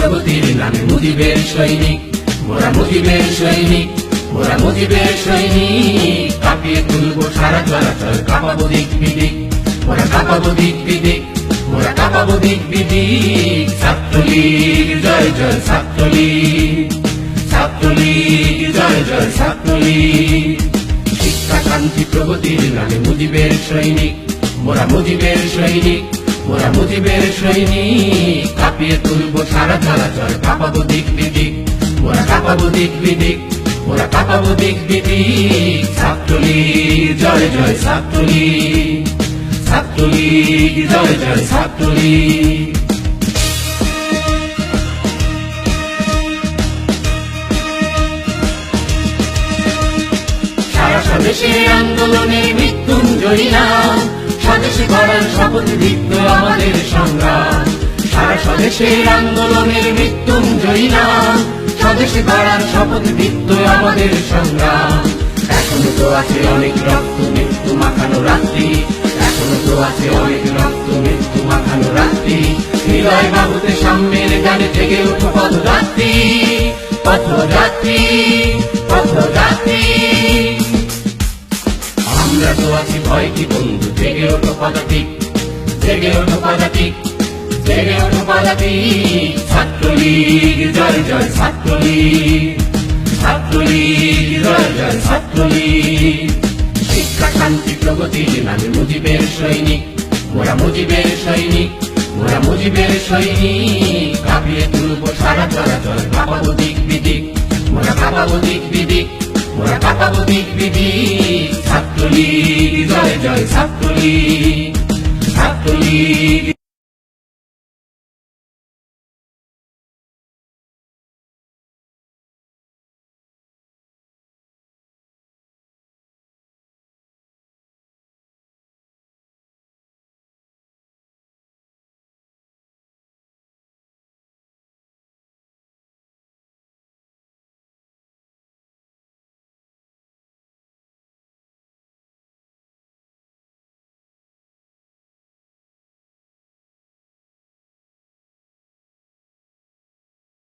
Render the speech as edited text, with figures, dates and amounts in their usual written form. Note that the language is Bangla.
প্রগতির নামে মুজিবের সৈনিক, মোরা মুজিবের সৈনিক, মোরা মুজিবের সৈনিক। কাঁপিয়ে তুলবো সারা চলাচল, কাঁপাবো দিক বিদিক, মোরা কাঁপাবো দিক বিদিক, মোরা কাঁপাবো দিক বিদিক। ছাত্রলীগ জয় জয় ছাত্রলীগ, ছাত্রলীগ জয় জয় ছাত্রলীগ। শিক্ষা শান্তি প্রগতির নামে মুজিবের সৈনিক, মোরা মুজিবের সৈনিক, মোরা মুজিবের সৈনিক। কাঁপিয়ে তুলবো সারা চলাচল, কাঁপাবো দিক বিদিক, মোরা কাঁপাবো দিক বিদিক, মোরা কাঁপাবো দিক বিদিক। ছাত্রলীগ জয় জয় ছাত্রলীগ, ছাত্রলীগ জয় জয় ছাত্রলীগ। সারা স্বদেশে আন্দোলনের মৃত্যুঞ্জয়ী নাম, স্বদেশে গড়ার শপথ দীপ্ত আমাদের সংগ্রাম। সারা স্বদেশের আন্দোলনের মৃত্যুঞ্জয়ী নাম, স্বদেশে গড়ার শপথ দীপ্ত আমাদের সংগ্রাম। এখনো তো আছে অনেক রক্ত মৃত্যু মাখানো রাত্রি, এখনো তো আছে অনেক রক্ত মৃত্যু মাখানো রাত্রি। হৃদয় বাহুতে সাম্যের গানে জেগে ওঠো পথযাত্রী, পথযাত্রী, পথযাত্রী। আমরা তো আছি ভয় কি বন্ধু, জেগে ওঠো পদাতিক, জেগে ওঠো পদাতিক, জেগে ওঠো পদাতিক। ছাত্রলীগ জয় জয় ছাত্রলীগ, ছাত্রলীগ জয় জয় ছাত্রলীগ। শিক্ষা শান্তি প্রগতির নামে মুজিবের সৈনিক, মোরা মুজিবের সৈনিক, মোরা মুজিবের সৈনিক। কাঁপিয়ে তুলবো সারা চলাচল, কাঁপাবো দিক বিদিক, মোরা কাঁপাবো দিক বিদিক, মোরা কাঁপাবো দিক বিদিক। ছাত্রলীগ জয় জয় ছাত্রলীগ, ছাত্রলীগ।